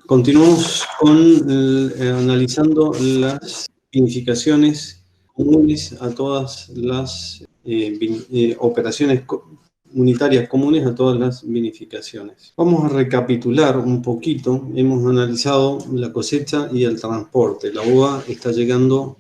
Continuamos con analizando las vinificaciones comunes a todas las operaciones unitarias comunes a todas las vinificaciones. Vamos a recapitular un poquito. Hemos analizado la cosecha y el transporte. La uva está llegando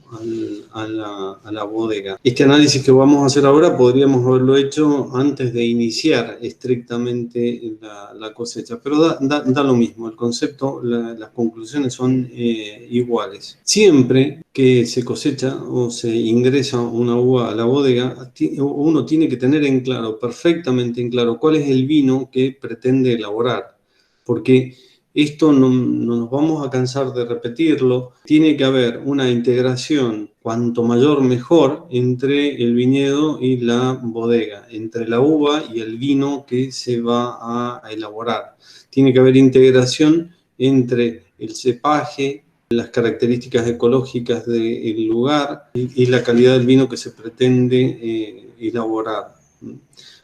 a la bodega. Este análisis que vamos a hacer ahora podríamos haberlo hecho antes de iniciar estrictamente la cosecha, pero da lo mismo. El concepto, las conclusiones son iguales. Siempre que se cosecha o se ingresa una uva a la bodega, uno tiene que tener en claro, perfectamente en claro, cuál es el vino que pretende elaborar, porque esto no nos vamos a cansar de repetirlo. Tiene que haber una integración, cuanto mayor mejor, entre el viñedo y la bodega, entre la uva y el vino que se va a elaborar. Tiene que haber integración entre el cepaje, las características ecológicas del lugar y la calidad del vino que se pretende elaborar.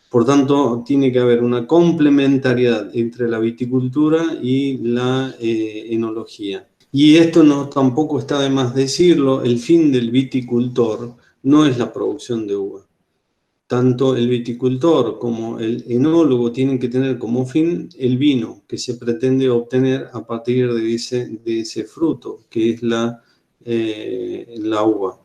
Por tanto, tiene que haber una complementariedad entre la viticultura y la enología. Y esto tampoco está de más decirlo, el fin del viticultor no es la producción de uva. Tanto el viticultor como el enólogo tienen que tener como fin el vino que se pretende obtener a partir de ese fruto, que es la uva.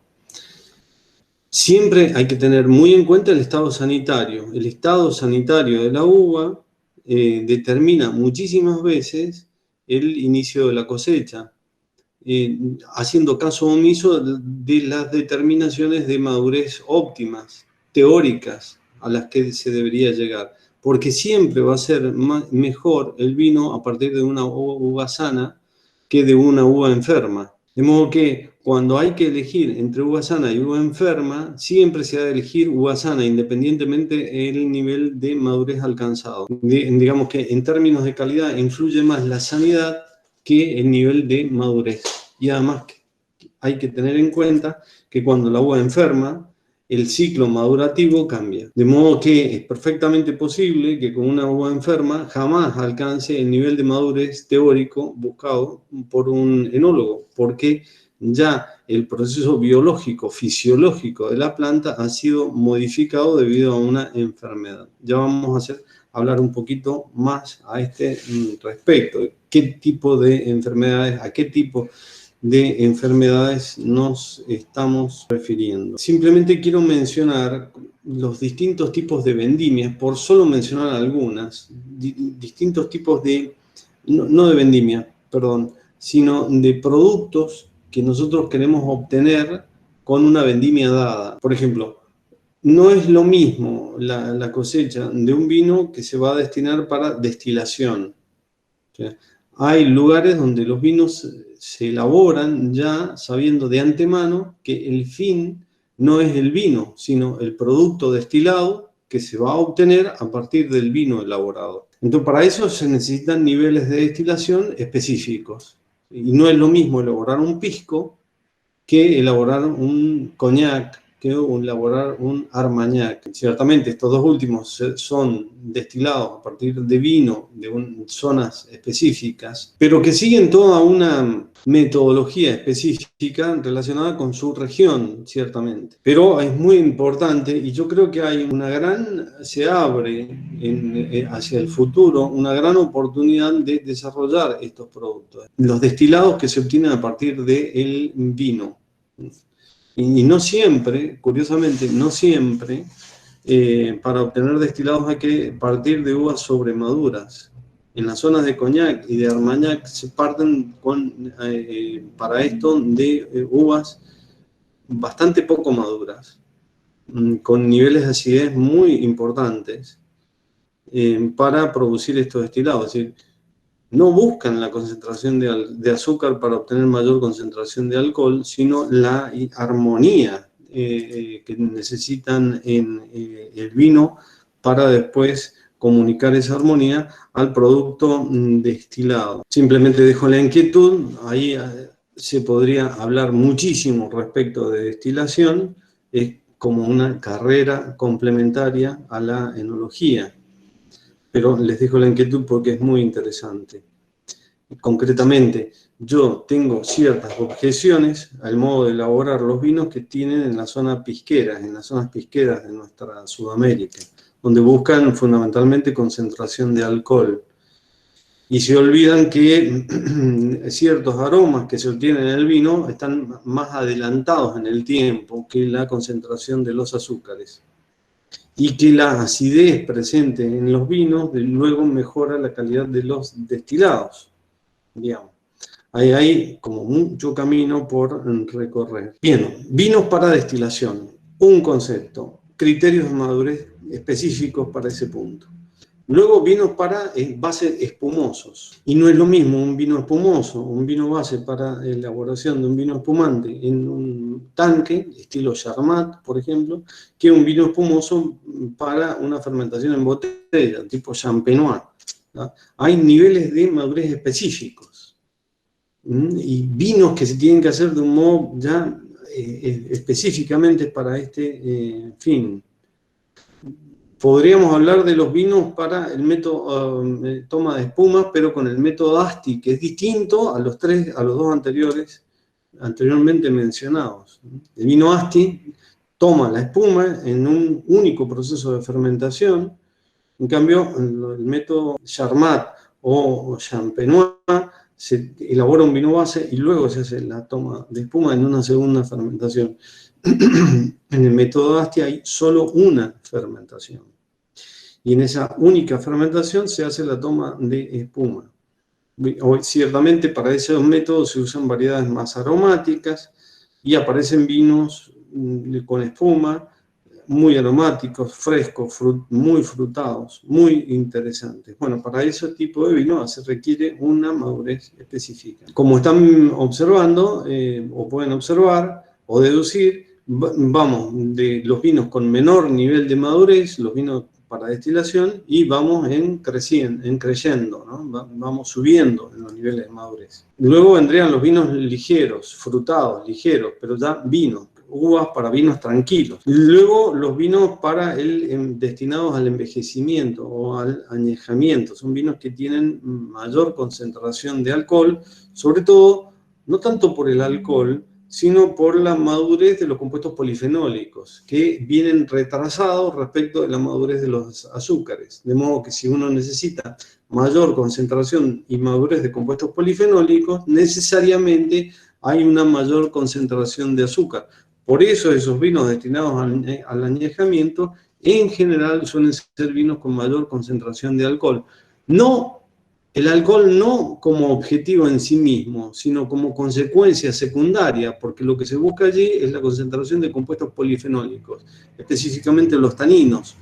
Siempre hay que tener muy en cuenta el estado sanitario. El estado sanitario de la uva determina muchísimas veces el inicio de la cosecha, haciendo caso omiso de las determinaciones de madurez óptimas, teóricas, a las que se debería llegar. Porque siempre va a ser mejor el vino a partir de una uva sana que de una uva enferma. De modo que cuando hay que elegir entre uva sana y uva enferma, siempre se ha de elegir uva sana, independientemente del nivel de madurez alcanzado. Digamos que en términos de calidad influye más la sanidad que el nivel de madurez. Y además hay que tener en cuenta que cuando la uva enferma, el ciclo madurativo cambia. De modo que es perfectamente posible que con una uva enferma jamás alcance el nivel de madurez teórico buscado por un enólogo, porque ya el proceso biológico, fisiológico de la planta ha sido modificado debido a una enfermedad. Ya vamos a hablar un poquito más a este respecto. ¿Qué tipo de enfermedades, a qué tipo de enfermedades nos estamos refiriendo? Simplemente quiero mencionar los distintos tipos de vendimias, por solo mencionar algunas, distintos tipos de, no de vendimia, perdón, sino de productos que nosotros queremos obtener con una vendimia dada. Por ejemplo, no es lo mismo la cosecha de un vino que se va a destinar para destilación. O sea, hay lugares donde los vinos se elaboran ya sabiendo de antemano que el fin no es el vino, sino el producto destilado que se va a obtener a partir del vino elaborado. Entonces, para eso se necesitan niveles de destilación específicos. Y no es lo mismo elaborar un pisco que elaborar un coñac, que elaborar un armagnac. Ciertamente estos dos últimos son destilados a partir de vino de zonas específicas, pero que siguen toda una metodología específica relacionada con su región, ciertamente. Pero es muy importante, y yo creo que hay se abre hacia el futuro una gran oportunidad de desarrollar estos productos. Los destilados que se obtienen a partir del vino. Y no siempre, curiosamente, no siempre, para obtener destilados hay que partir de uvas sobremaduras. En las zonas de coñac y de armagnac se parten para esto de uvas bastante poco maduras, con niveles de acidez muy importantes para producir estos destilados. Es decir, no buscan la concentración de azúcar para obtener mayor concentración de alcohol, sino la armonía que necesitan en el vino para después comunicar esa armonía al producto destilado. Simplemente dejo la inquietud, ahí se podría hablar muchísimo respecto de destilación, es como una carrera complementaria a la enología. Pero les dejo la inquietud porque es muy interesante. Concretamente, yo tengo ciertas objeciones al modo de elaborar los vinos que tienen en la zona pisquera, en las zonas pisqueras de nuestra Sudamérica, donde buscan fundamentalmente concentración de alcohol. Y se olvidan que ciertos aromas que se obtienen en el vino están más adelantados en el tiempo que la concentración de los azúcares. Y que la acidez presente en los vinos luego mejora la calidad de los destilados, digamos. Ahí hay como mucho camino por recorrer. Bien, vinos para destilación. Un concepto, criterios de madurez específicos para ese punto. Luego vinos para base espumosos. Y no es lo mismo un vino espumoso, un vino base para elaboración de un vino espumante en un tanque, estilo Charmat, por ejemplo, que un vino espumoso para una fermentación en botella, tipo Champenois. ¿Sí? Hay niveles de madurez específicos. Y vinos que se tienen que hacer de un modo ya específicamente para este fin. Podríamos hablar de los vinos para el método toma de espumas, pero con el método Asti, que es distinto a los dos anteriormente mencionados. El vino Asti toma la espuma en un único proceso de fermentación. En cambio, el método Charmat o Champenois se elabora un vino base y luego se hace la toma de espuma en una segunda fermentación. En el método Asti hay solo una fermentación. Y en esa única fermentación se hace la toma de espuma. Ciertamente para esos métodos se usan variedades más aromáticas y aparecen vinos con espuma, muy aromáticos, frescos, muy frutados, muy interesantes. Bueno, para ese tipo de vino se requiere una madurez específica. Como están observando, o pueden observar o deducir, vamos de los vinos con menor nivel de madurez, los vinos para destilación, y vamos creciendo, ¿no? Vamos subiendo en los niveles de madurez. Luego vendrían los vinos ligeros, frutados, ligeros, pero ya vinos, uvas para vinos tranquilos. Luego los vinos para destinados al envejecimiento o al añejamiento. Son vinos que tienen mayor concentración de alcohol, sobre todo, no tanto por el alcohol, sino por la madurez de los compuestos polifenólicos, que vienen retrasados respecto de la madurez de los azúcares. De modo que si uno necesita mayor concentración y madurez de compuestos polifenólicos, necesariamente hay una mayor concentración de azúcar. Por eso esos vinos destinados al añejamiento, en general suelen ser vinos con mayor concentración de alcohol. El alcohol no como objetivo en sí mismo, sino como consecuencia secundaria, porque lo que se busca allí es la concentración de compuestos polifenólicos, específicamente los taninos,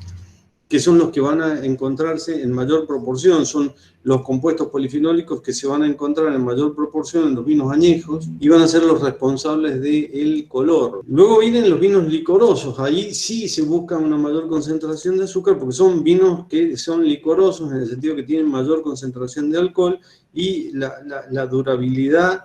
que son los que van a encontrarse en mayor proporción, son los compuestos polifenólicos que se van a encontrar en mayor proporción en los vinos añejos y van a ser los responsables del color. Luego vienen los vinos licorosos, ahí sí se busca una mayor concentración de azúcar porque son vinos que son licorosos en el sentido que tienen mayor concentración de alcohol y la durabilidad,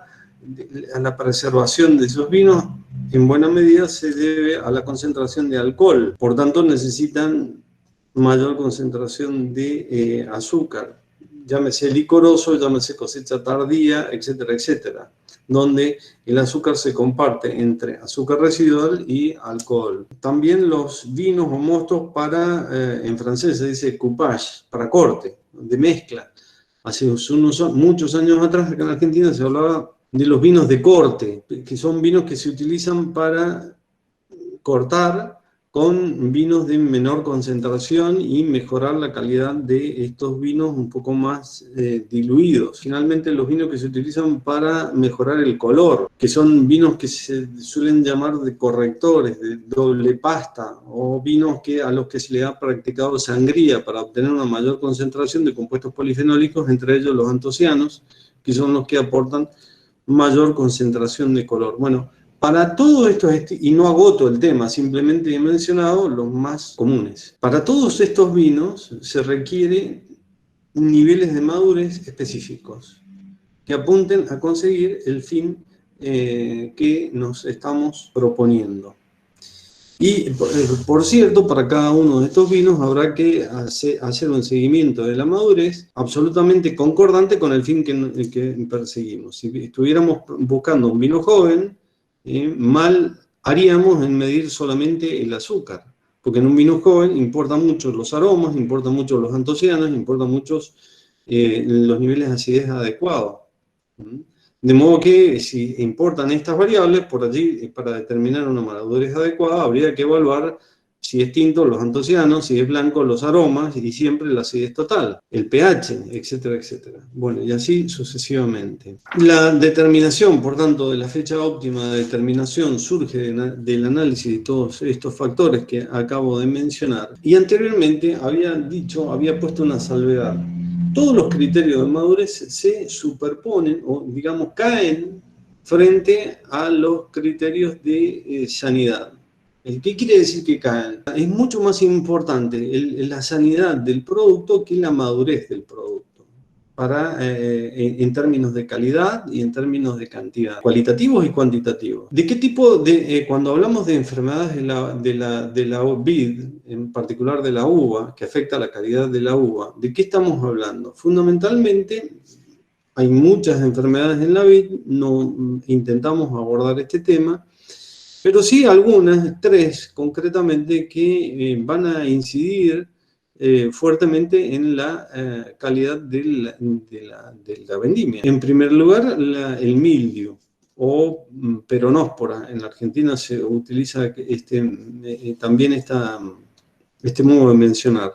a la preservación de esos vinos en buena medida se debe a la concentración de alcohol, por tanto necesitan mayor concentración de azúcar, llámese licoroso, llámese cosecha tardía, etcétera, etcétera, donde el azúcar se comparte entre azúcar residual y alcohol. También los vinos o mostos para, en francés se dice coupage, para corte, de mezcla. Hace muchos años atrás acá en Argentina se hablaba de los vinos de corte, que son vinos que se utilizan para cortar con vinos de menor concentración y mejorar la calidad de estos vinos un poco más diluidos. Finalmente, los vinos que se utilizan para mejorar el color, que son vinos que se suelen llamar de correctores, de doble pasta, o vinos a los que se le ha practicado sangría para obtener una mayor concentración de compuestos polifenólicos, entre ellos los antocianos, que son los que aportan mayor concentración de color. Bueno, para todo esto, y no agoto el tema, simplemente he mencionado los más comunes. Para todos estos vinos se requiere niveles de madurez específicos que apunten a conseguir el fin que nos estamos proponiendo. Y, por cierto, para cada uno de estos vinos habrá que hacer un seguimiento de la madurez absolutamente concordante con el fin que perseguimos. Si estuviéramos buscando un vino joven, mal haríamos en medir solamente el azúcar, porque en un vino joven importan mucho los aromas, importan mucho los antocianos, importan muchos los niveles de acidez adecuados. ¿Mm? De modo que si importan estas variables, por allí, para determinar una madurez adecuada, habría que evaluar si es tinto los antocianos, si es blanco los aromas y siempre la acidez total, el pH, etcétera, etcétera. Bueno, y así sucesivamente. La determinación, por tanto, de la fecha óptima de determinación surge del análisis de todos estos factores que acabo de mencionar. Y anteriormente había puesto una salvedad. Todos los criterios de madurez se superponen o, digamos, caen frente a los criterios de sanidad. ¿Qué quiere decir que caen? Es mucho más importante la sanidad del producto que la madurez del producto, en términos de calidad y en términos de cantidad, cualitativos y cuantitativos. ¿De qué tipo cuando hablamos de enfermedades de la vid, en particular de la uva, que afecta la calidad de la uva, ¿de qué estamos hablando? Fundamentalmente, hay muchas enfermedades en la vid, no intentamos abordar este tema, pero sí algunas, 3 concretamente, que van a incidir fuertemente en la calidad de la vendimia. En primer lugar, el mildio o peronóspora. En la Argentina se utiliza también este modo de mencionar.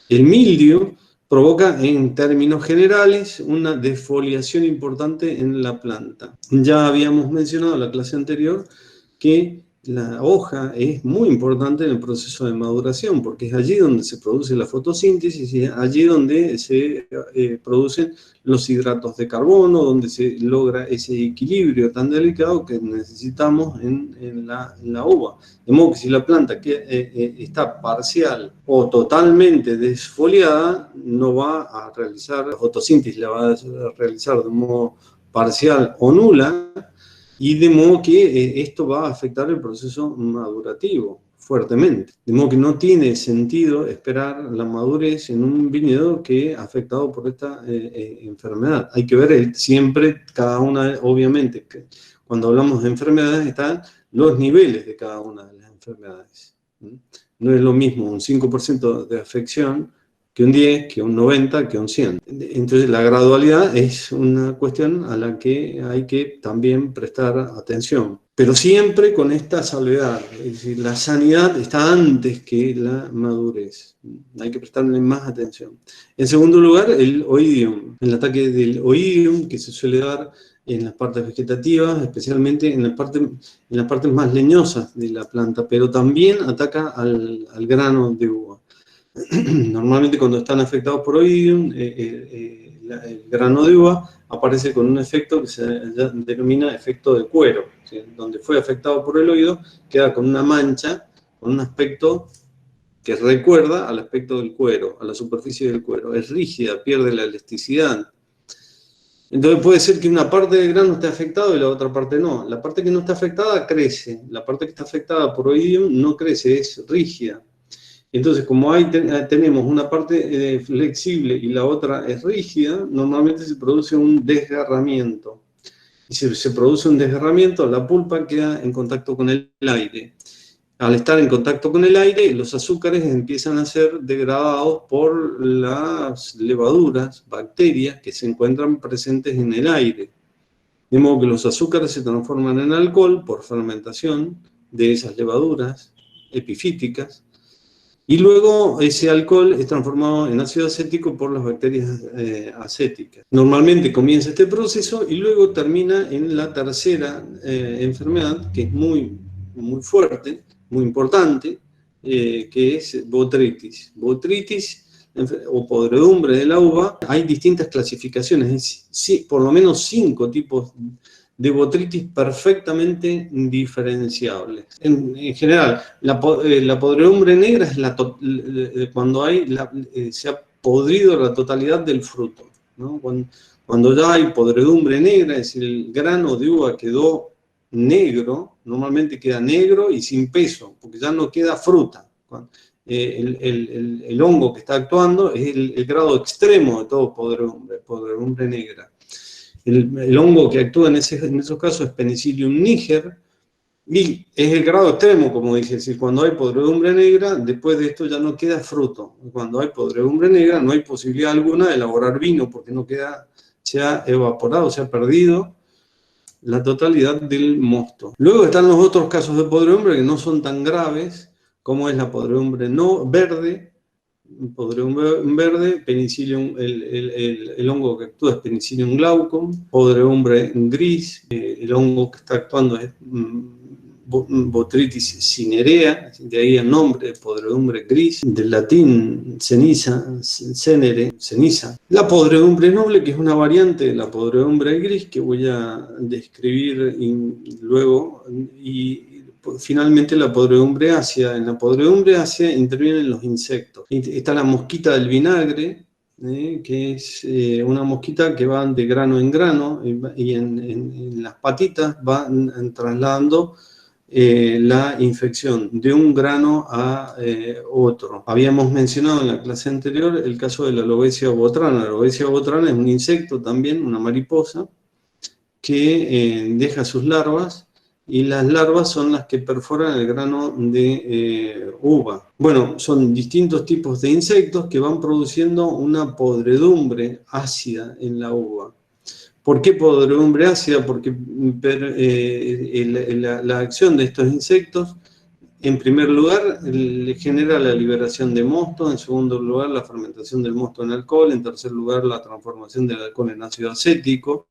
El mildio provoca, en términos generales, una defoliación importante en la planta. Ya habíamos mencionado en la clase anterior que la hoja es muy importante en el proceso de maduración, porque es allí donde se produce la fotosíntesis y es allí donde se producen los hidratos de carbono, donde se logra ese equilibrio tan delicado que necesitamos en la uva. De modo que si la planta está parcial o totalmente desfoliada, no va a realizar la fotosíntesis, la va a realizar de modo parcial o nula, y de modo que esto va a afectar el proceso madurativo fuertemente. De modo que no tiene sentido esperar la madurez en un viñedo que es afectado por esta enfermedad. Hay que ver siempre cada una, obviamente, cuando hablamos de enfermedades están los niveles de cada una de las enfermedades. No es lo mismo un 5% de afección que un 10, que un 90, que un 100. Entonces la gradualidad es una cuestión a la que hay que también prestar atención. Pero siempre con esta salvedad, es decir, la sanidad está antes que la madurez. Hay que prestarle más atención. En segundo lugar, el oidium, el ataque del oidium que se suele dar en las partes vegetativas, especialmente en las partes más leñosas de la planta, pero también ataca al grano de uva. Normalmente cuando están afectados por oidium, el grano de uva aparece con un efecto que se denomina efecto de cuero, ¿sí? Donde fue afectado por el oído, queda con una mancha, con un aspecto que recuerda al aspecto del cuero, a la superficie del cuero. Es rígida, pierde la elasticidad. Entonces puede ser que una parte del grano esté afectada y la otra parte no. La parte que no está afectada crece, la parte que está afectada por oidium no crece, es rígida. Entonces, como tenemos una parte flexible y la otra es rígida, normalmente se produce un desgarramiento. Y si se produce un desgarramiento, la pulpa queda en contacto con el aire. Al estar en contacto con el aire, los azúcares empiezan a ser degradados por las levaduras, bacterias que se encuentran presentes en el aire. De modo que los azúcares se transforman en alcohol por fermentación de esas levaduras epifíticas. Y luego ese alcohol es transformado en ácido acético por las bacterias acéticas. Normalmente comienza este proceso y luego termina en la tercera enfermedad, que es muy, muy fuerte, muy importante, que es botrytis. Botrytis o podredumbre de la uva. Hay distintas clasificaciones, por lo menos 5 tipos de botrytis perfectamente diferenciables. En general, la podredumbre negra es cuando se ha podrido la totalidad del fruto, ¿no? Cuando ya hay podredumbre negra, es decir, el grano de uva quedó negro, normalmente queda negro y sin peso, porque ya no queda fruta. El hongo que está actuando es el grado extremo de todo podredumbre negra. El hongo que actúa en esos casos es Penicillium niger, y es el grado extremo, como dije, es decir, cuando hay podredumbre negra, después de esto ya no queda fruto. Cuando hay podredumbre negra no hay posibilidad alguna de elaborar vino, porque no queda, se ha evaporado, se ha perdido la totalidad del mosto. Luego están los otros casos de podredumbre que no son tan graves, como es la podredumbre no verde. Podredumbre verde, Penicillium, el hongo que actúa es Penicillium glaucum. Podredumbre gris, el hongo que está actuando es Botrytis cinerea, de ahí el nombre, podredumbre gris, del latín ceniza, cenere, ceniza. La podredumbre noble, que es una variante de la podredumbre gris, que voy a describir luego, y finalmente la podredumbre ácida. En la podredumbre ácida intervienen los insectos. Está la mosquita del vinagre, que es una mosquita que va de grano en grano, y en las patitas va trasladando la infección de un grano a otro. Habíamos mencionado en la clase anterior el caso de la Lobesia botrana. La Lobesia botrana es un insecto también, una mariposa, que deja sus larvas, y las larvas son las que perforan el grano de uva. Bueno, son distintos tipos de insectos que van produciendo una podredumbre ácida en la uva. ¿Por qué podredumbre ácida? Porque la acción de estos insectos, en primer lugar, le genera la liberación de mosto, en segundo lugar, la fermentación del mosto en alcohol, en tercer lugar, la transformación del alcohol en ácido acético,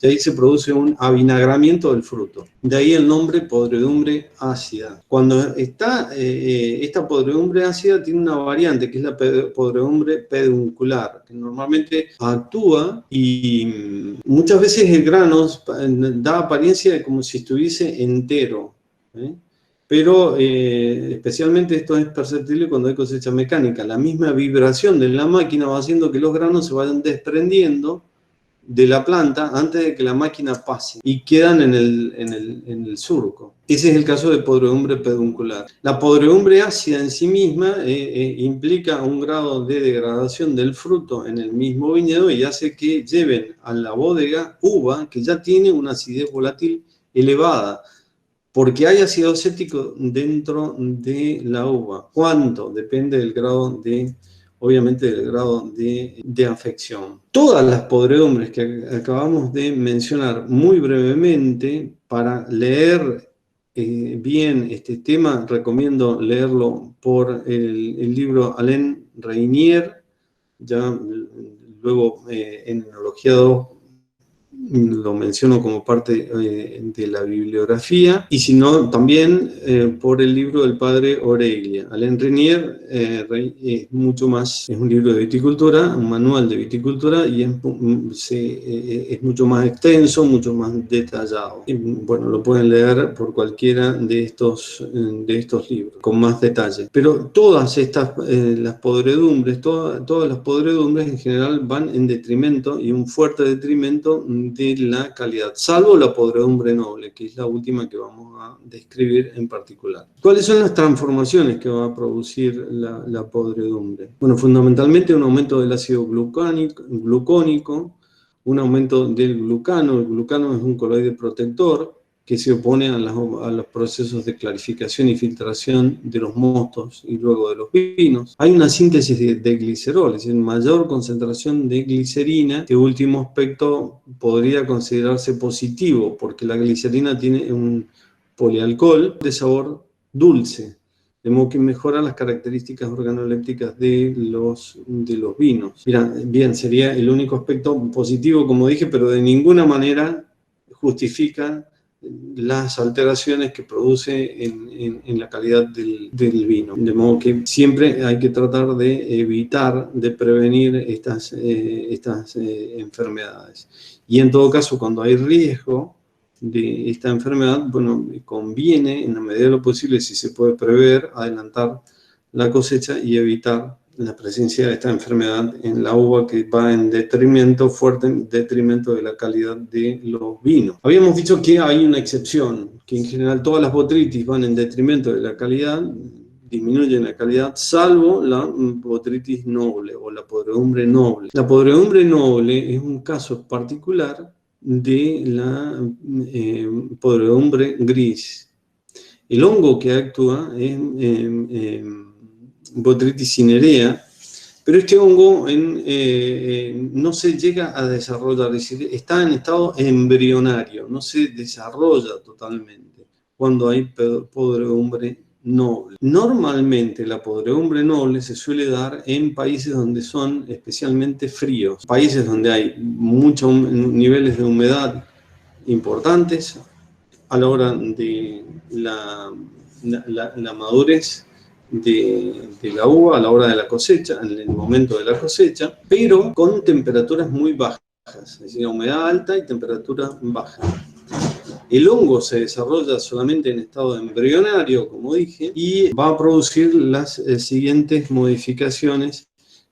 y ahí se produce un avinagramiento del fruto. De ahí el nombre podredumbre ácida. Cuando está esta podredumbre ácida tiene una variante, que es la podredumbre peduncular, que normalmente actúa y muchas veces el grano da apariencia de como si estuviese entero, pero especialmente esto es perceptible cuando hay cosecha mecánica. La misma vibración de la máquina va haciendo que los granos se vayan desprendiendo de la planta antes de que la máquina pase y quedan en el surco. Ese es el caso de podredumbre peduncular. La podredumbre ácida en sí misma implica un grado de degradación del fruto en el mismo viñedo y hace que lleven a la bodega uva que ya tiene una acidez volátil elevada, porque hay ácido acético dentro de la uva. ¿Cuánto? Depende del grado obviamente del grado de afección. Todas las podredumbres que acabamos de mencionar muy brevemente, para leer bien este tema, recomiendo leerlo por el libro Alain Reynier, ya luego en Enología 2 lo menciono como parte de la bibliografía, y si no, también por el libro del padre Oreglia. Alain Reynier es mucho más, es un libro de viticultura, un manual de viticultura, y es mucho más extenso, mucho más detallado. Y, bueno, lo pueden leer por cualquiera de estos libros, con más detalle. Pero todas estas, las podredumbres, todas las podredumbres en general van en detrimento, y un fuerte detrimento de la calidad, salvo la podredumbre noble, que es la última que vamos a describir en particular. ¿Cuáles son las transformaciones que va a producir la podredumbre? Bueno, fundamentalmente un aumento del ácido glucónico, un aumento del glucano. El glucano es un coloide protector que se opone a los procesos de clarificación y filtración de los mostos y luego de los vinos. Hay una síntesis de glicerol, es decir, mayor concentración de glicerina. Este último aspecto podría considerarse positivo, porque la glicerina tiene un polialcohol de sabor dulce, de modo que mejora las características organolépticas de los vinos. Bien, sería el único aspecto positivo, como dije, pero de ninguna manera justifica las alteraciones que produce en la calidad del vino. De modo que siempre hay que tratar de evitar, de prevenir estas enfermedades. Y en todo caso, cuando hay riesgo de esta enfermedad, bueno, conviene, en la medida de lo posible, si se puede prever, adelantar la cosecha y evitar la presencia de esta enfermedad en la uva, que va en detrimento, fuerte en detrimento de la calidad de los vinos. Habíamos dicho que hay una excepción, que en general todas las botrytis van en detrimento de la calidad, disminuyen la calidad, salvo la botrytis noble o la podredumbre noble. La podredumbre noble es un caso particular de la podredumbre gris. El hongo que actúa es Botrytis cinerea, pero este hongo no se llega a desarrollar, es decir, está en estado embrionario, no se desarrolla totalmente cuando hay podredumbre noble. Normalmente la podredumbre noble se suele dar en países donde son especialmente fríos, países donde hay muchos niveles de humedad importantes a la hora de la madurez de la uva, a la hora de la cosecha, en el momento de la cosecha, pero con temperaturas muy bajas, es decir, humedad alta y temperatura baja. El hongo se desarrolla solamente en estado embrionario, como dije, y va a producir las siguientes modificaciones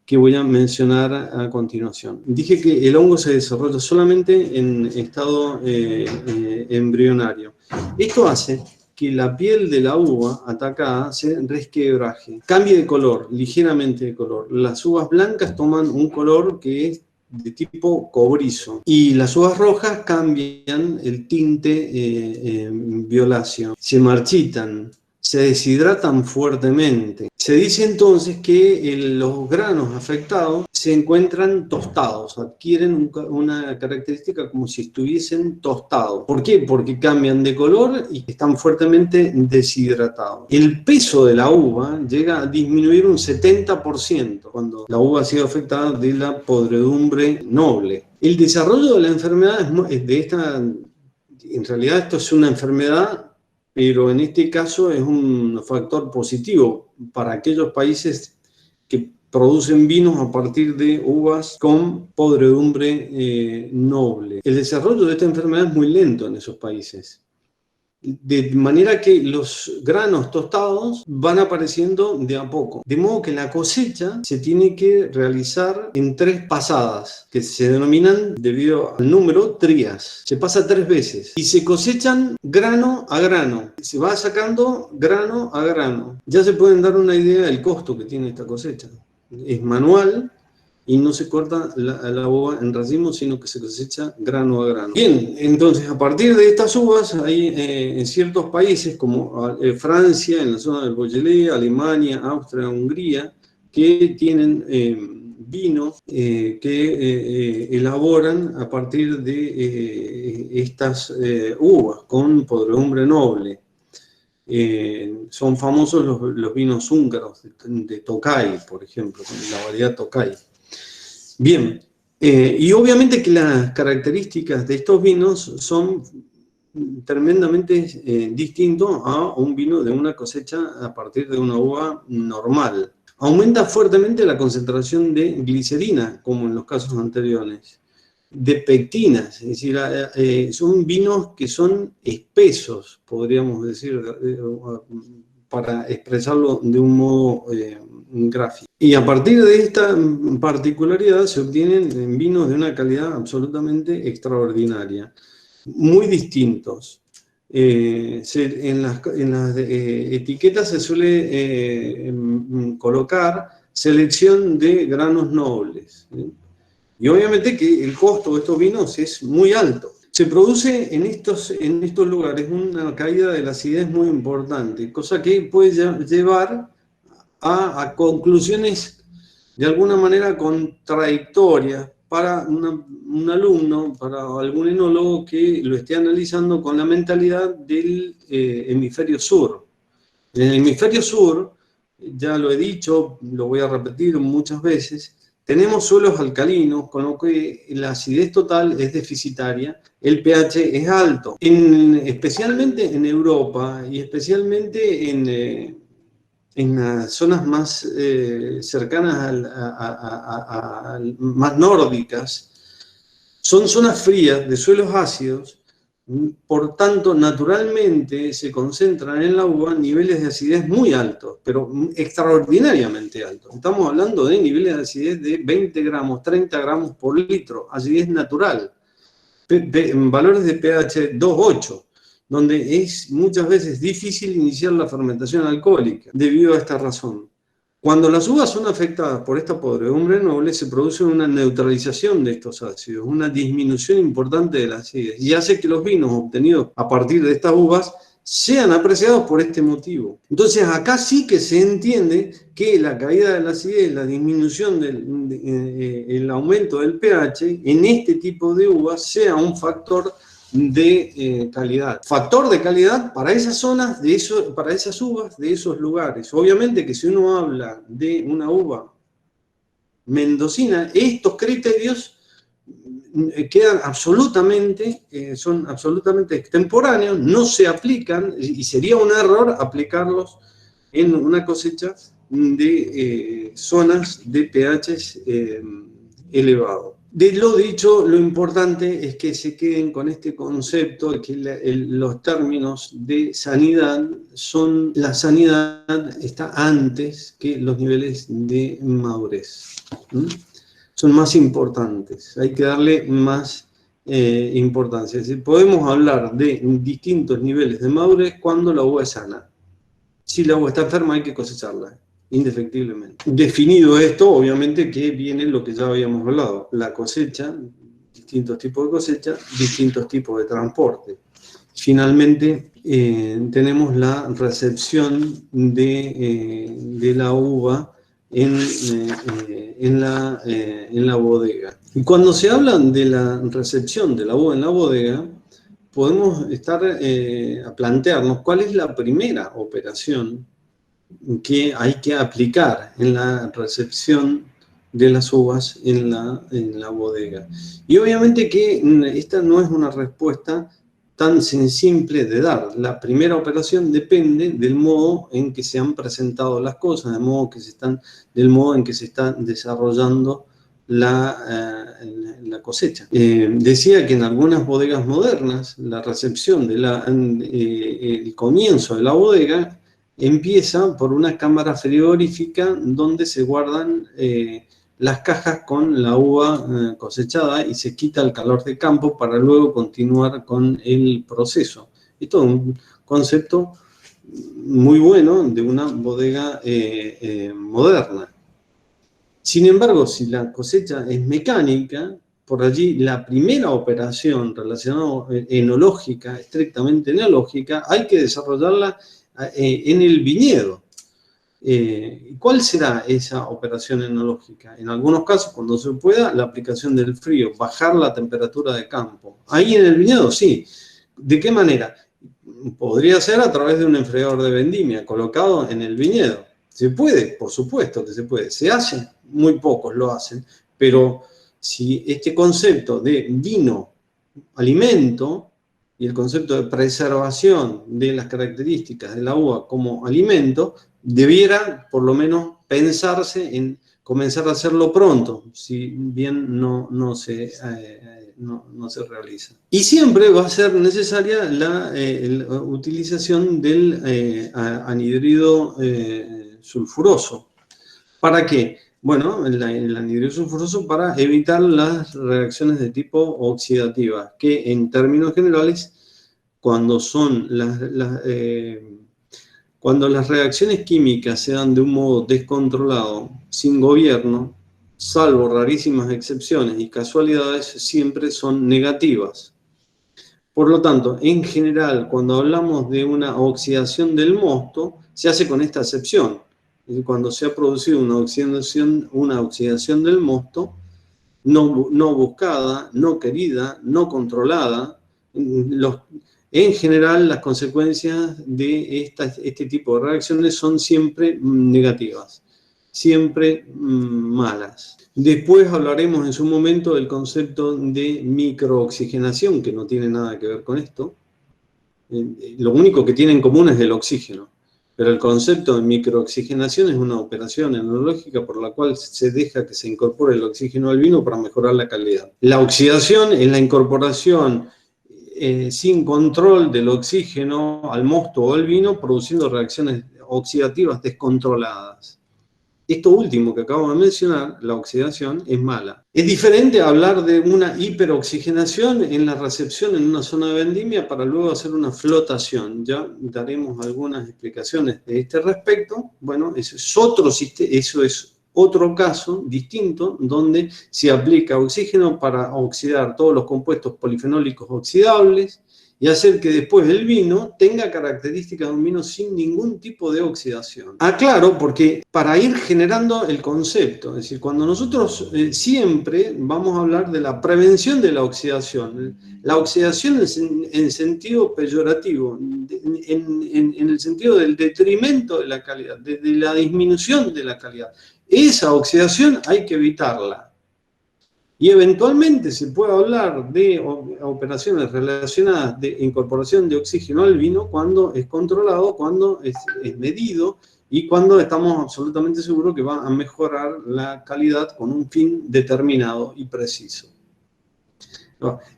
que voy a mencionar a continuación. Dije que el hongo se desarrolla solamente en estado embrionario. Esto hace que la piel de la uva atacada se resquebraje, cambie de color, ligeramente de color. Las uvas blancas toman un color que es de tipo cobrizo y las uvas rojas cambian el tinte violáceo, se marchitan, se deshidratan fuertemente. Se dice entonces que los granos afectados se encuentran tostados, adquieren una característica como si estuviesen tostados. ¿Por qué? Porque cambian de color y están fuertemente deshidratados. El peso de la uva llega a disminuir un 70% cuando la uva ha sido afectada de la podredumbre noble. El desarrollo de la enfermedad en realidad esto es una enfermedad, pero en este caso es un factor positivo para aquellos países que producen vinos a partir de uvas con podredumbre noble. El desarrollo de esta enfermedad es muy lento en esos países, de manera que los granos tostados van apareciendo de a poco. De modo que la cosecha se tiene que realizar en 3 pasadas, que se denominan, debido al número, trías. Se pasa 3 veces y se cosechan grano a grano. Se va sacando grano a grano. Ya se pueden dar una idea del costo que tiene esta cosecha. Es manual y no se corta la uva en racimos, sino que se cosecha grano a grano. Bien, entonces a partir de estas uvas hay en ciertos países como Francia, en la zona del Beaujolais, Alemania, Austria, Hungría, que tienen vino que elaboran a partir de estas uvas con podredumbre noble. Son famosos los vinos húngaros de Tokaj, por ejemplo, la variedad Tokaj. Bien, y obviamente que las características de estos vinos son tremendamente distintos a un vino de una cosecha a partir de una uva normal. Aumenta fuertemente la concentración de glicerina, como en los casos anteriores, de pectinas, es decir, son vinos que son espesos, podríamos decir, para expresarlo de un modo gráfico. Y a partir de esta particularidad se obtienen vinos de una calidad absolutamente extraordinaria, muy distintos. En las etiquetas se suele colocar selección de granos nobles. Y obviamente que el costo de estos vinos es muy alto. Se produce en estos lugares una caída de la acidez muy importante, cosa que puede llevar a conclusiones de alguna manera contradictorias para un alumno, para algún enólogo que lo esté analizando con la mentalidad del hemisferio sur. En el hemisferio sur, ya lo he dicho, lo voy a repetir muchas veces, tenemos suelos alcalinos, con lo que la acidez total es deficitaria, el pH es alto. Especialmente en Europa y especialmente en las zonas más cercanas, más nórdicas, son zonas frías, de suelos ácidos, Por tanto, naturalmente se concentran en la uva niveles de acidez muy altos, pero extraordinariamente altos. Estamos hablando de niveles de acidez de 20 gramos, 30 gramos por litro, acidez natural. Valores de pH 2,8, donde es muchas veces difícil iniciar la fermentación alcohólica debido a esta razón. Cuando las uvas son afectadas por esta podredumbre noble, se produce una neutralización de estos ácidos, una disminución importante de la acidez, y hace que los vinos obtenidos a partir de estas uvas sean apreciados por este motivo. Entonces acá sí que se entiende que la caída de la acidez, la disminución el aumento del pH en este tipo de uvas sea un factor de calidad. Factor de calidad para esas zonas, para esas uvas de esos lugares. Obviamente que si uno habla de una uva mendocina, estos criterios quedan son absolutamente extemporáneos, no se aplican, y sería un error aplicarlos en una cosecha de zonas de pH elevado. De lo dicho, lo importante es que se queden con este concepto de que los términos de sanidad la sanidad está antes que los niveles de madurez. Son más importantes, hay que darle más importancia. Es decir, podemos hablar de distintos niveles de madurez cuando la uva es sana. Si la uva está enferma hay que cosecharla, indefectiblemente. Definido esto, obviamente que viene lo que ya habíamos hablado, la cosecha, distintos tipos de cosecha, distintos tipos de transporte. Finalmente, tenemos la recepción de la uva en la bodega. Y cuando se habla de la recepción de la uva en la bodega, podemos a plantearnos cuál es la primera operación que hay que aplicar en la recepción de las uvas en la bodega. Y obviamente que esta no es una respuesta tan simple de dar. La primera operación depende del modo en que se han presentado las cosas, del modo en que se está desarrollando la cosecha. Decía que en algunas bodegas modernas la recepción el comienzo de la bodega empieza por una cámara frigorífica donde se guardan las cajas con la uva cosechada y se quita el calor de campo para luego continuar con el proceso. Esto es un concepto muy bueno de una bodega moderna. Sin embargo, si la cosecha es mecánica, por allí la primera operación relacionada enológica, estrictamente enológica, hay que desarrollarla en el viñedo. ¿Cuál será esa operación enológica? En algunos casos, cuando se pueda, la aplicación del frío, bajar la temperatura de campo. Ahí en el viñedo, sí. ¿De qué manera? Podría ser a través de un enfriador de vendimia colocado en el viñedo. ¿Se puede? Por supuesto que se puede. ¿Se hace? Muy pocos lo hacen. Pero si este concepto de vino, alimento, y el concepto de preservación de las características de la uva como alimento, debiera por lo menos pensarse en comenzar a hacerlo pronto, si bien no se realiza. Y siempre va a ser necesaria la utilización del anhidrido sulfuroso. ¿Para qué? Bueno, el anhidrido sulfuroso para evitar las reacciones de tipo oxidativa, que en términos generales, cuando las reacciones químicas se dan de un modo descontrolado, sin gobierno, salvo rarísimas excepciones y casualidades, siempre son negativas. Por lo tanto, en general, cuando hablamos de una oxidación del mosto, se hace con esta excepción. Cuando se ha producido una oxidación del mosto, no buscada, no querida, no controlada, en general las consecuencias de este tipo de reacciones son siempre negativas, siempre malas. Después hablaremos en su momento del concepto de microoxigenación, que no tiene nada que ver con esto. Lo único que tiene en común es el oxígeno. Pero el concepto de microoxigenación es una operación enológica por la cual se deja que se incorpore el oxígeno al vino para mejorar la calidad. La oxidación es la incorporación sin control del oxígeno al mosto o al vino, produciendo reacciones oxidativas descontroladas. Esto último que acabo de mencionar, la oxidación, es mala. Es diferente hablar de una hiperoxigenación en la recepción en una zona de vendimia para luego hacer una flotación. Ya daremos algunas explicaciones de este respecto. Bueno, eso es otro caso distinto donde se aplica oxígeno para oxidar todos los compuestos polifenólicos oxidables y hacer que después el vino tenga características de un vino sin ningún tipo de oxidación. Aclaro, porque para ir generando el concepto, es decir, cuando nosotros siempre vamos a hablar de la prevención de la oxidación en sentido peyorativo, en el sentido del detrimento de la calidad, de la disminución de la calidad. Esa oxidación hay que evitarla. Y eventualmente se puede hablar de operaciones relacionadas de incorporación de oxígeno al vino cuando es controlado, cuando es medido y cuando estamos absolutamente seguros que va a mejorar la calidad con un fin determinado y preciso.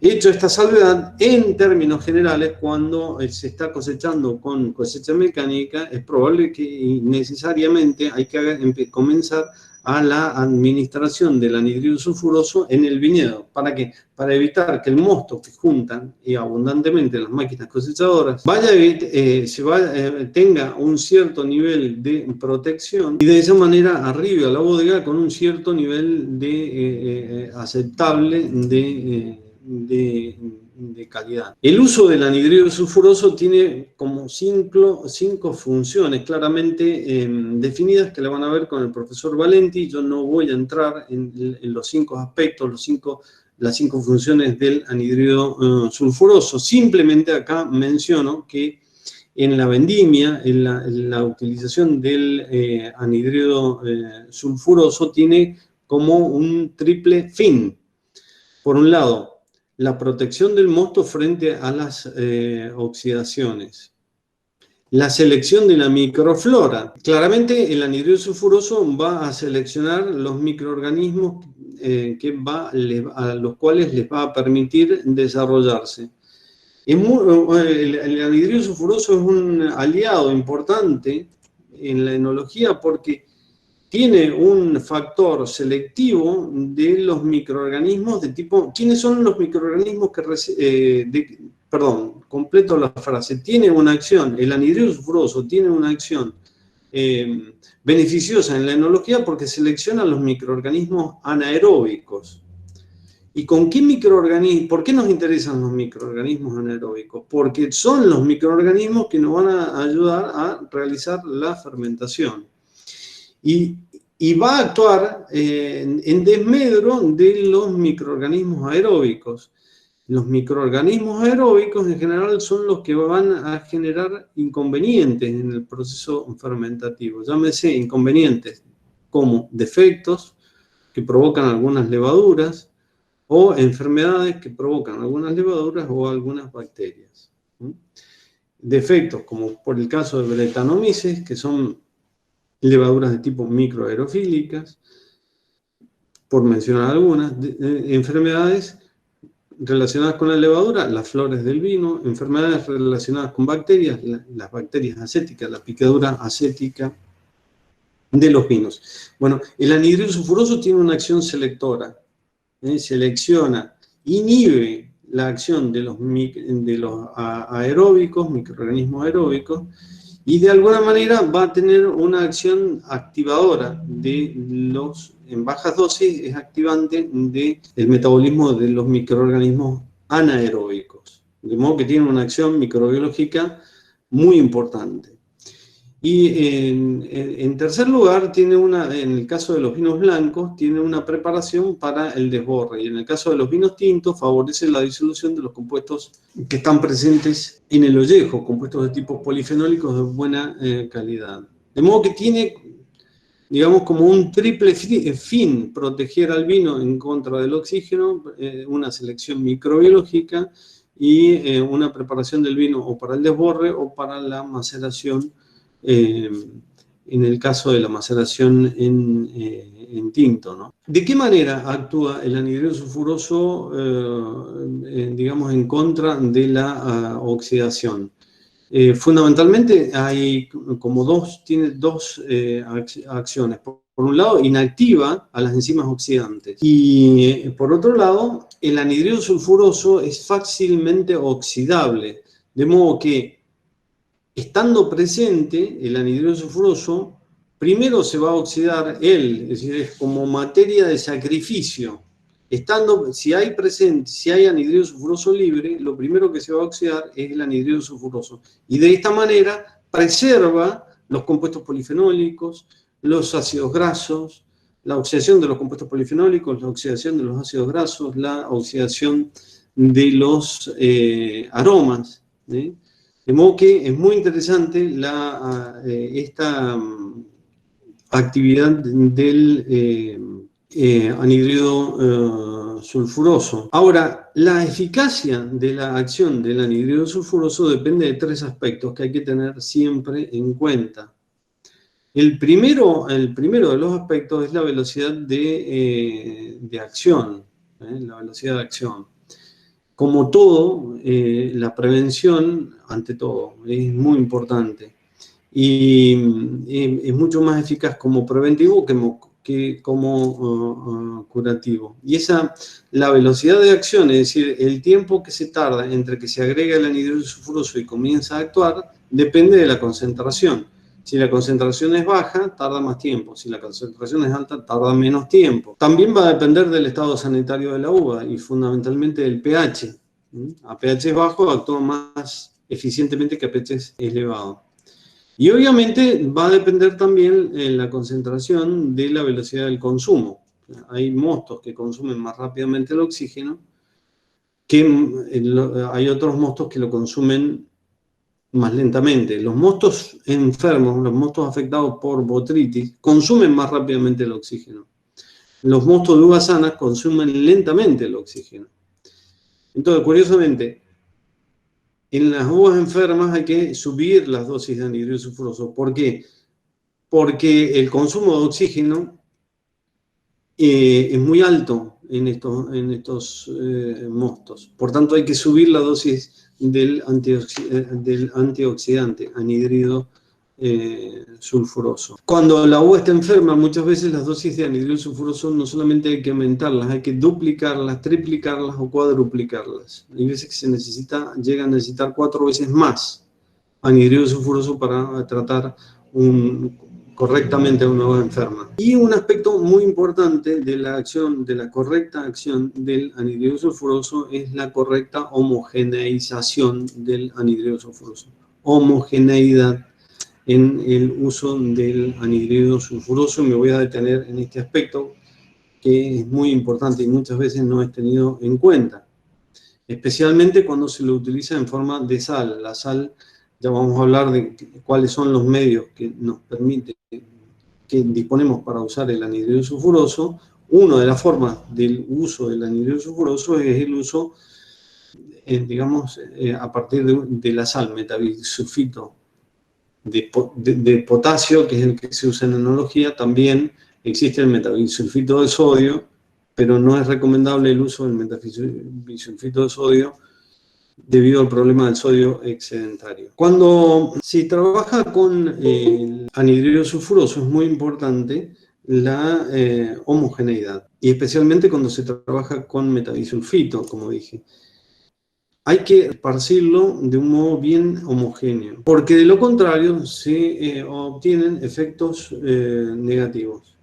Hecho esta salvedad, en términos generales, cuando se está cosechando con cosecha mecánica, es probable que necesariamente hay que comenzar a la administración del anhidrido sulfuroso en el viñedo. ¿Para qué? Para evitar que el mosto que juntan abundantemente las máquinas cosechadoras tenga un cierto nivel de protección y de esa manera arribe a la bodega con un cierto nivel aceptable de calidad. El uso del anhidrido sulfuroso tiene como cinco funciones claramente definidas que la van a ver con el profesor Valenti. Yo no voy a entrar en los 5 aspectos, las 5 funciones del anhidrido sulfuroso. Simplemente acá menciono que en la vendimia, en la utilización del anhidrido sulfuroso tiene como un triple fin. Por un lado, la protección del mosto frente a las oxidaciones. La selección de la microflora. Claramente el anhidrido sulfuroso va a seleccionar los microorganismos a los cuales les va a permitir desarrollarse. El anhidrido sulfuroso es un aliado importante en la enología porque tiene un factor selectivo de los microorganismos de tipo... ¿Quiénes son los microorganismos completo la frase. Tiene una acción, el anhidrido sulfuroso tiene una acción beneficiosa en la enología porque selecciona los microorganismos anaeróbicos. ¿Y con qué microorganismos? ¿Por qué nos interesan los microorganismos anaeróbicos? Porque son los microorganismos que nos van a ayudar a realizar la fermentación. Y va a actuar en desmedro de los microorganismos aeróbicos. Los microorganismos aeróbicos en general son los que van a generar inconvenientes en el proceso fermentativo. Llámese inconvenientes como defectos que provocan algunas levaduras o enfermedades que provocan algunas levaduras o algunas bacterias. Defectos como por el caso de Brettanomyces, que son levaduras de tipo microaerofílicas, por mencionar algunas, enfermedades relacionadas con la levadura, las flores del vino, enfermedades relacionadas con bacterias, las bacterias acéticas, la picadura acética de los vinos. Bueno, el anhidrido sulfuroso tiene una acción selectora, selecciona, inhibe la acción de los aeróbicos, microorganismos aeróbicos, y de alguna manera va a tener una acción activadora en bajas dosis, es activante del metabolismo de los microorganismos anaeróbicos. De modo que tiene una acción microbiológica muy importante. Y en tercer lugar, en el caso de los vinos blancos, tiene una preparación para el desborre. Y en el caso de los vinos tintos, favorece la disolución de los compuestos que están presentes en el ollejo, compuestos de tipo polifenólicos de buena calidad. De modo que tiene, digamos, como un triple fin, proteger al vino en contra del oxígeno, una selección microbiológica y una preparación del vino o para el desborre o para la maceración en el caso de la maceración en tinto, ¿no? ¿De qué manera actúa el anhidro sulfuroso, digamos, en contra de la oxidación? Fundamentalmente hay como tiene dos acciones. Por un lado, inactiva a las enzimas oxidantes. Y por otro lado, el anhidro sulfuroso es fácilmente oxidable. De modo que, estando presente el anhidro sulfuroso, primero se va a oxidar él, es decir, es como materia de sacrificio. Si hay anhidro sulfuroso libre, lo primero que se va a oxidar es el anhidro sulfuroso. Y de esta manera preserva los compuestos polifenólicos, los ácidos grasos, la oxidación de los compuestos polifenólicos, la oxidación de los ácidos grasos, la oxidación de los aromas, ¿sí? De modo que es muy interesante esta actividad del anhídrido sulfuroso. Ahora, la eficacia de la acción del anhídrido sulfuroso depende de tres aspectos que hay que tener siempre en cuenta. El primero de los aspectos es la velocidad de acción, la velocidad de acción. Como todo, la prevención, ante todo, es muy importante. Y es mucho más eficaz como preventivo que como curativo. Y la velocidad de acción, es decir, el tiempo que se tarda entre que se agrega el anhídrido sulfuroso y comienza a actuar, depende de la concentración. Si la concentración es baja, tarda más tiempo. Si la concentración es alta, tarda menos tiempo. También va a depender del estado sanitario de la uva y fundamentalmente del pH. A pH bajo actúa más eficientemente que a pH elevado. Y obviamente va a depender también la concentración de la velocidad del consumo. Hay mostos que consumen más rápidamente el oxígeno, hay otros mostos que lo consumen más lentamente. Los mostos enfermos, los mostos afectados por botrytis, consumen más rápidamente el oxígeno. Los mostos de uvas sanas consumen lentamente el oxígeno. Entonces, curiosamente, en las uvas enfermas hay que subir las dosis de anhídrido sulfuroso. ¿Por qué? Porque el consumo de oxígeno es muy alto en estos mostos. Por tanto, hay que subir la dosis del antioxidante, anhídrido sulfuroso. Cuando la uva está enferma, muchas veces las dosis de anhídrido sulfuroso no solamente hay que aumentarlas, hay que duplicarlas, triplicarlas o cuadruplicarlas. Hay veces que llega a necesitar 4 veces más anhídrido sulfuroso para tratar correctamente a una uva enferma. Y un aspecto muy importante de la correcta acción del anhídrido sulfuroso es la correcta homogeneización del anhídrido sulfuroso. Homogeneidad en el uso del anhídrido sulfuroso. Me voy a detener en este aspecto que es muy importante y muchas veces no es tenido en cuenta, especialmente cuando se lo utiliza en forma de sal. La sal, ya vamos a hablar de cuáles son los medios que nos permiten, que disponemos para usar el anhídrido sulfuroso. Una de las formas del uso del anhídrido sulfuroso es el uso, digamos, a partir de la sal, metabisulfito de potasio, que es el que se usa en enología. También existe el metabisulfito de sodio, pero no es recomendable el uso del metabisulfito de sodio debido al problema del sodio excedentario. Cuando se trabaja con el anhídrido sulfuroso es muy importante la homogeneidad, y especialmente cuando se trabaja con metabisulfito, como dije. Hay que esparcirlo de un modo bien homogéneo, porque de lo contrario se obtienen efectos negativos.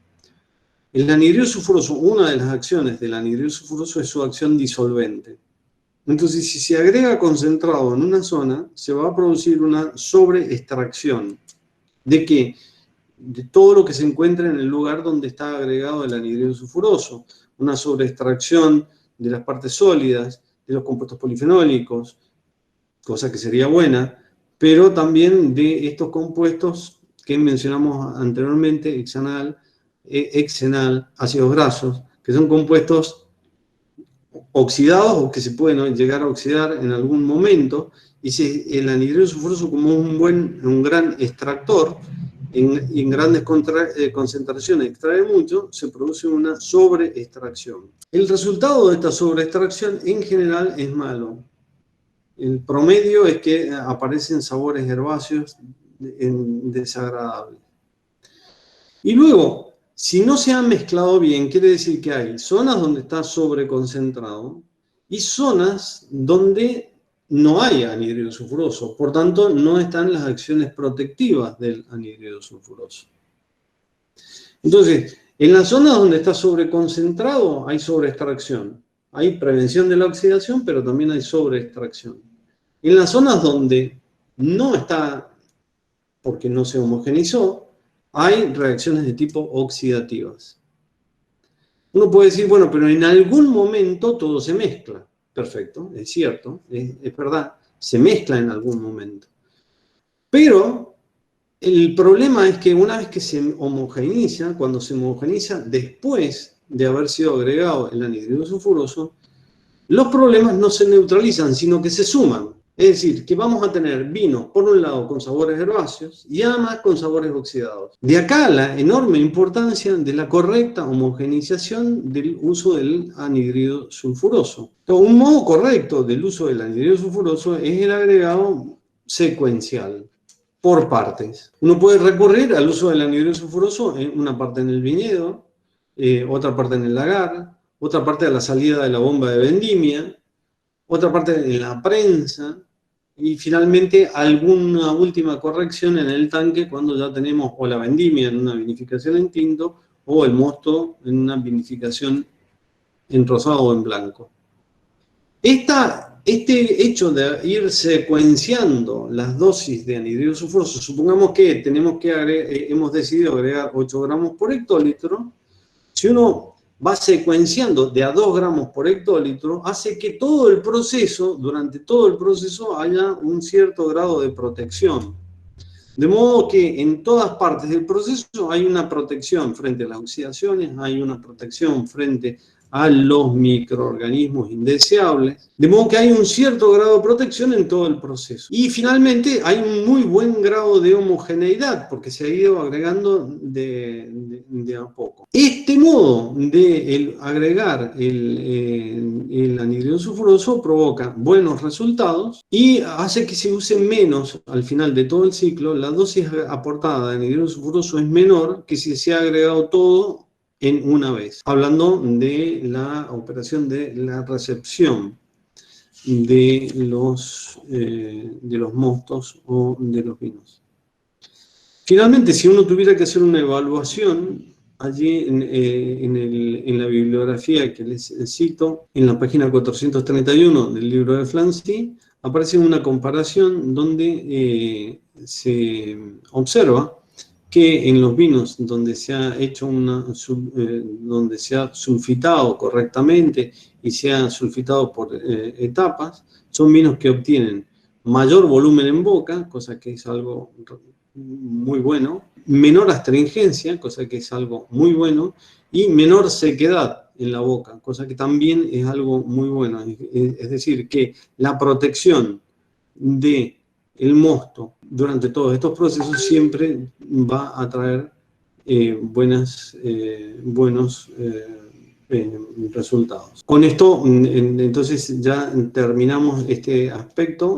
El anhídrido sulfuroso, una de las acciones del anhídrido sulfuroso es su acción disolvente. Entonces, si se agrega concentrado en una zona, se va a producir una sobreextracción. ¿De qué? De todo lo que se encuentra en el lugar donde está agregado el anhídrido sulfuroso. Una sobreextracción de las partes sólidas, de los compuestos polifenólicos, cosa que sería buena, pero también de estos compuestos que mencionamos anteriormente, hexenal, ácidos grasos, que son compuestos oxidados o que se pueden llegar a oxidar en algún momento, y el anhídrido sulfuroso, como un gran extractor, y en grandes concentraciones extrae mucho, se produce una sobreextracción. El resultado de esta sobreextracción en general es malo. El promedio es que aparecen sabores herbáceos desagradables. Y luego, si no se ha mezclado bien, quiere decir que hay zonas donde está sobreconcentrado y zonas donde no hay anhídrido sulfuroso. Por tanto, no están las acciones protectivas del anhídrido sulfuroso. Entonces, en las zonas donde está sobreconcentrado hay sobreextracción. Hay prevención de la oxidación, pero también hay sobreextracción. En las zonas donde no está, porque no se homogenizó, hay reacciones de tipo oxidativas. Uno puede decir, bueno, pero en algún momento todo se mezcla. Perfecto, es cierto, es verdad, se mezcla en algún momento. Pero el problema es que una vez que se homogeneiza, cuando se homogeneiza después de haber sido agregado el anhídrido sulfuroso, los problemas no se neutralizan, sino que se suman. Es decir, que vamos a tener vino, por un lado, con sabores herbáceos y además con sabores oxidados. De acá la enorme importancia de la correcta homogeneización del uso del anhídrido sulfuroso. Entonces, un modo correcto del uso del anhídrido sulfuroso es el agregado secuencial, por partes. Uno puede recurrir al uso del anhídrido sulfuroso en una parte en el viñedo, otra parte en el lagar, otra parte a la salida de la bomba de vendimia, otra parte en la prensa, y finalmente alguna última corrección en el tanque cuando ya tenemos o la vendimia en una vinificación en tinto o el mosto en una vinificación en rosado o en blanco. Este hecho de ir secuenciando las dosis de anhídrido sulfuroso, supongamos que hemos decidido agregar 8 gramos por hectolitro, si uno va secuenciando de a 2 gramos por hectolitro, hace que todo el proceso, durante todo el proceso, haya un cierto grado de protección. De modo que en todas partes del proceso hay una protección frente a las oxidaciones, hay una protección frente a los microorganismos indeseables, de modo que hay un cierto grado de protección en todo el proceso. Y finalmente hay un muy buen grado de homogeneidad, porque se ha ido agregando de a poco. Este modo de agregar el anhídrido sulfuroso provoca buenos resultados y hace que se use menos al final de todo el ciclo. La dosis aportada de anhídrido sulfuroso es menor que si se ha agregado todo en una vez, hablando de la operación de la recepción de los mostos o de los vinos. Finalmente, si uno tuviera que hacer una evaluación, allí en la bibliografía que les cito, en la página 431 del libro de Flancy, aparece una comparación donde se observa que en los vinos donde se ha hecho donde se ha sulfitado correctamente y se ha sulfitado por etapas, son vinos que obtienen mayor volumen en boca, cosa que es algo muy bueno, menor astringencia, cosa que es algo muy bueno, y menor sequedad en la boca, cosa que también es algo muy bueno. Es decir, que la protección de el mosto durante todos estos procesos siempre va a traer buenos resultados. Con esto, entonces ya terminamos este aspecto.